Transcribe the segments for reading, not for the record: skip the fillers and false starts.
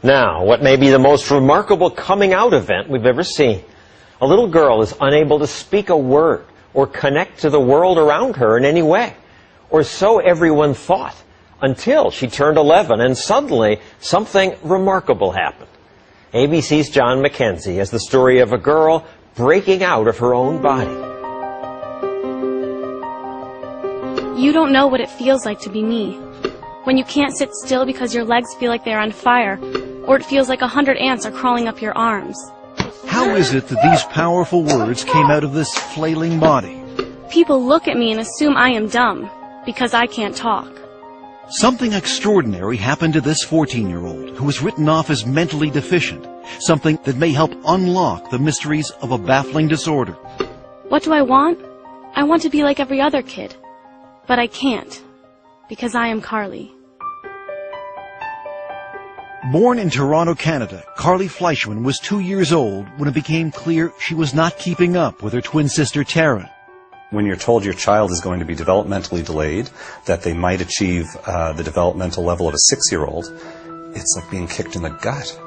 Now, what may be the most remarkable coming out event we've ever seen. A little girl is unable to speak a word or connect to the world around her in any way. Or so everyone thought, until she turned 11 and suddenly something remarkable happened. ABC's John McKenzie has the story of a girl breaking out of her own body. You don't know what it feels like to be me. When you can't sit still because your legs feel like they're on fire, or it feels like 100 ants are crawling up your arms. How is it that these powerful words came out of this flailing body? People look at me and assume I am dumb, because I can't talk. Something extraordinary happened to this 14-year-old who was written off as mentally deficient, something that may help unlock the mysteries of a baffling disorder. What do I want? I want to be like every other kid. But I can't, because I am Carly. Born in Toronto, Canada, Carly Fleischman was 2 years old when it became clear she was not keeping up with her twin sister Tara. When you're told your child is going to be developmentally delayed, that they might achieve the developmental level of a 6-year-old, it's like being kicked in the gut.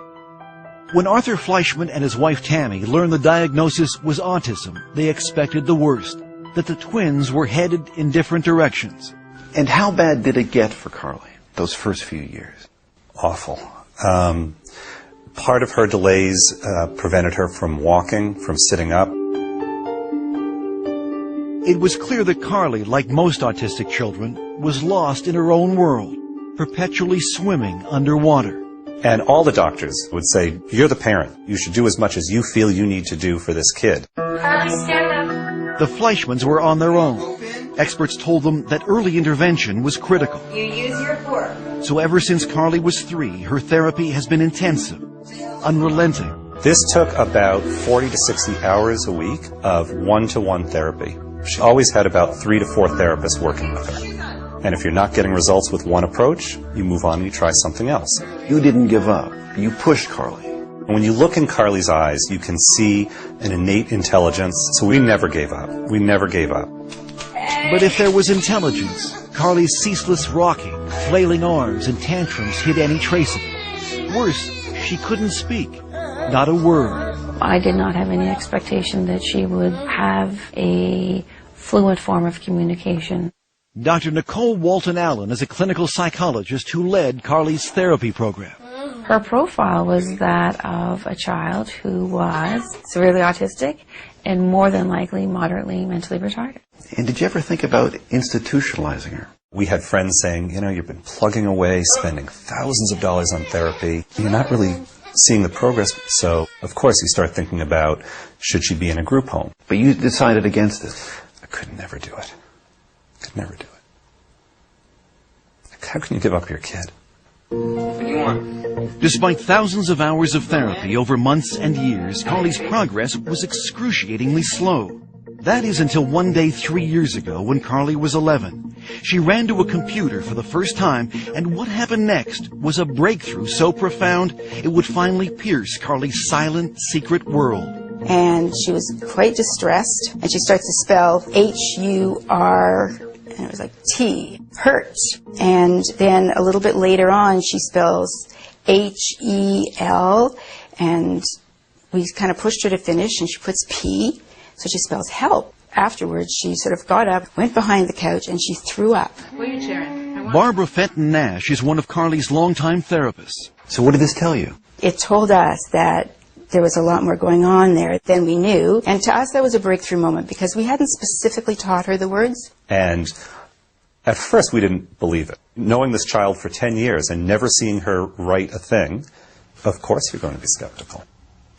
When Arthur Fleischman and his wife Tammy learned the diagnosis was autism, they expected the worst, that the twins were headed in different directions. And how bad did it get for Carly, those first few years? Awful. Part of her delays prevented her from walking, from sitting up. It was clear that Carly, like most autistic children, was lost in her own world, perpetually swimming underwater. And all the doctors would say, you're the parent. You should do as much as you feel you need to do for this kid. Carly, stand up. The Fleischmans were on their own. Experts told them that early intervention was critical. You use your fork. So ever since Carly was 3, her therapy has been intensive, unrelenting. This took about 40 to 60 hours a week of one-to-one therapy. She always had about 3 to 4 therapists working with her. And if you're not getting results with one approach, you move on and you try something else. You didn't give up. You pushed Carly. And when you look in Carly's eyes, you can see an innate intelligence. So we never gave up. We never gave up. But if there was intelligence, Carly's ceaseless rocking, flailing arms, and tantrums hid any trace of it. Worse, she couldn't speak. Not a word. I did not have any expectation that she would have a fluent form of communication. Dr. Nicole Walton-Allen is a clinical psychologist who led Carly's therapy program. Her profile was that of a child who was severely autistic and more than likely moderately mentally retarded. And did you ever think about institutionalizing her? We had friends saying, you know, you've been plugging away, spending thousands of dollars on therapy. You're not really seeing the progress. So, of course, you start thinking about, should she be in a group home? But you decided against it. I could never do it. Could never do it. How can you give up your kid? Despite thousands of hours of therapy over months and years, Carly's progress was excruciatingly slow. That is until one day 3 years ago when Carly was 11. She ran to a computer for the first time, and what happened next was a breakthrough so profound it would finally pierce Carly's silent, secret world. And she was quite distressed, and she starts to spell H-U-R, and it was like T, hurt. And then a little bit later on, she spells H-E-L, and we kind of pushed her to finish, and she puts P, so she spells help. Afterwards, she sort of got up, went behind the couch, and she threw up. What are you cheering? Barbara Fenton Nash is one of Carly's longtime therapists. So what did this tell you? It told us that there was a lot more going on there than we knew. And to us, that was a breakthrough moment because we hadn't specifically taught her the words. And at first, we didn't believe it. Knowing this child for 10 years and never seeing her write a thing, of course you're going to be skeptical.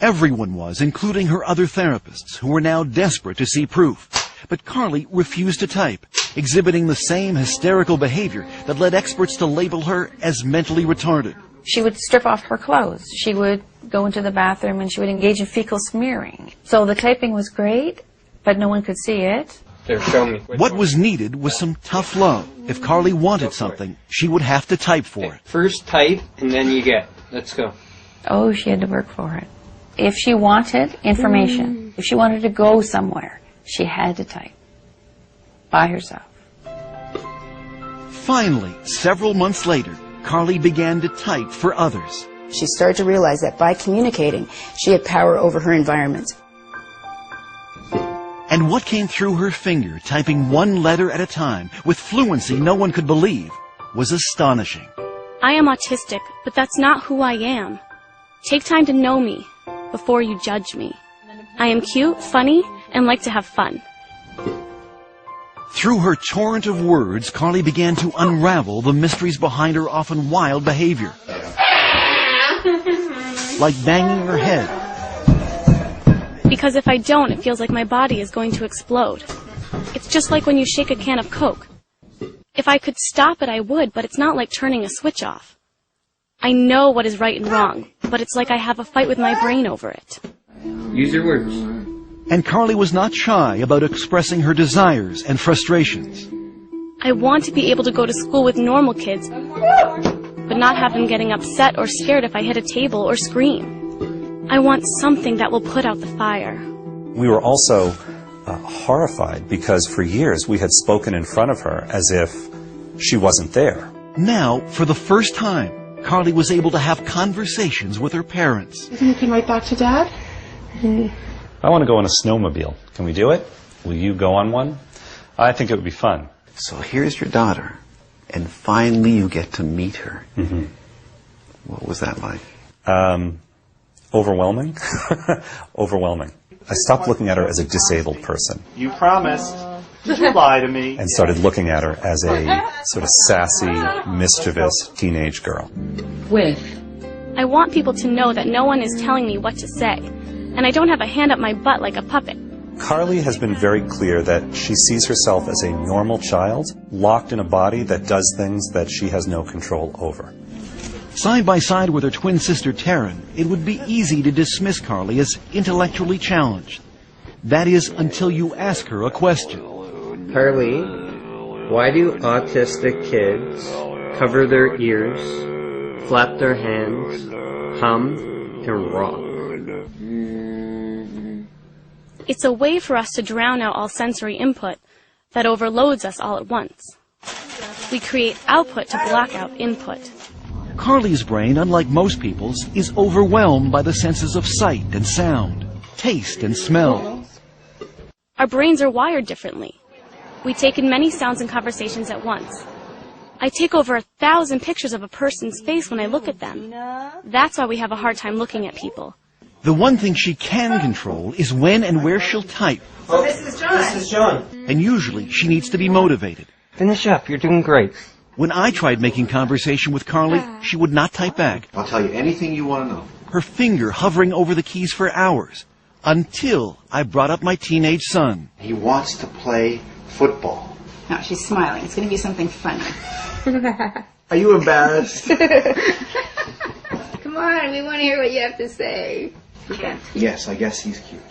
Everyone was, including her other therapists, who were now desperate to see proof. But Carly refused to type, exhibiting the same hysterical behavior that led experts to label her as mentally retarded. She would strip off her clothes. She would go into the bathroom and she would engage in fecal smearing. So the typing was great, but no one could see it. What was needed was some tough love. If Carly wanted something, she would have to type for it. First type, and then you get. Let's go. Oh, she had to work for it. If she wanted information, if she wanted to go somewhere, she had to type by herself. Finally, several months later, Carly began to type for others. She started to realize that by communicating, she had power over her environment. And what came through her finger, typing one letter at a time, with fluency no one could believe, was astonishing. I am autistic, but that's not who I am. Take time to know me before you judge me. I am cute, funny, and like to have fun. Through her torrent of words, Carly began to unravel the mysteries behind her often wild behavior. Like banging her head. Because if I don't, it feels like my body is going to explode. It's just like when you shake a can of Coke. If I could stop it, I would, but it's not like turning a switch off. I know what is right and wrong, but it's like I have a fight with my brain over it. Use your words. And Carly was not shy about expressing her desires and frustrations. I want to be able to go to school with normal kids, but not have them getting upset or scared if I hit a table or scream. I want something that will put out the fire. We were also horrified because for years we had spoken in front of her as if she wasn't there. Now, for the first time, Carly was able to have conversations with her parents. You think you can write back to Dad? I want to go on a snowmobile. Can we do it? Will you go on one? I think it would be fun. So here's your daughter, and finally you get to meet her. Mm-hmm. What was that like? Overwhelming. Overwhelming. I stopped looking at her as a disabled person. You promised. Did you lie to me? And started looking at her as a sort of sassy, mischievous teenage girl. I want people to know that no one is telling me what to say, and I don't have a hand up my butt like a puppet. Carly has been very clear that she sees herself as a normal child, locked in a body that does things that she has no control over. Side by side with her twin sister Taryn, it would be easy to dismiss Carly as intellectually challenged. That is, until you ask her a question. Carly, why do autistic kids cover their ears, flap their hands, hum, and rock? It's a way for us to drown out all sensory input that overloads us all at once. We create output to block out input. Carly's brain, unlike most people's, is overwhelmed by the senses of sight and sound, taste and smell. Our brains are wired differently. We take in many sounds and conversations at once. I take over 1,000 pictures of a person's face when I look at them. That's why we have a hard time looking at people. The one thing she can control is when and where she'll type. Oh, this is John. This is John. And usually she needs to be motivated. Finish up. You're doing great. When I tried making conversation with Carly, she would not type back. I'll tell you anything you want to know. Her finger hovering over the keys for hours, until I brought up my teenage son. He wants to play football. No, she's smiling. It's going to be something funny. Are you embarrassed? Come on, we want to hear what you have to say. Yes, I guess he's cute.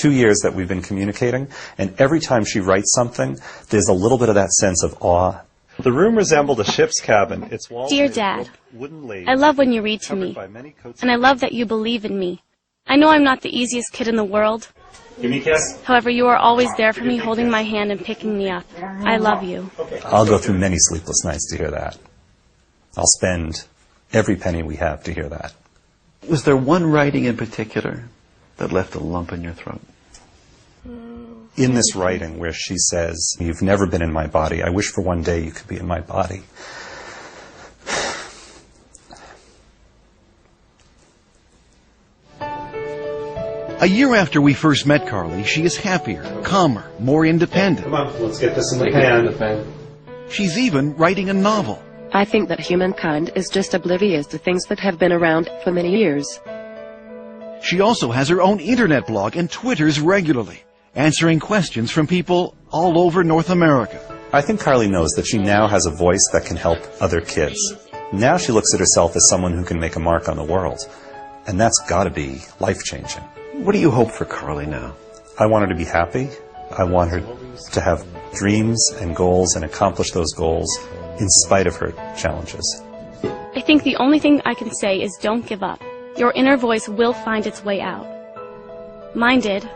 2 years that we've been communicating, and every time she writes something, there's a little bit of that sense of awe. The room resembled a ship's cabin. Its walls Dear made Dad, wooden laths I love when you read to covered me, by many coats and I love that you believe in me. I know I'm not the easiest kid in the world. Give me a kiss. However, you are always there for me, holding my hand and picking me up. I love you. I'll go through many sleepless nights to hear that. I'll spend every penny we have to hear that. Was there one writing in particular that left a lump in your throat? In this writing where she says, "You've never been in my body. I wish for one day you could be in my body." A year after we first met Carly, she is happier, calmer, more independent. Come on, let's get this in the pan. She's even writing a novel. I think that humankind is just oblivious to things that have been around for many years. She also has her own internet blog and twitters regularly, answering questions from people all over North America. I think Carly knows that she now has a voice that can help other kids. Now she looks at herself as someone who can make a mark on the world. And that's got to be life-changing. What do you hope for Carly now? I want her to be happy. I want her to have dreams and goals and accomplish those goals in spite of her challenges. I think the only thing I can say is don't give up. Your inner voice will find its way out. Mine did.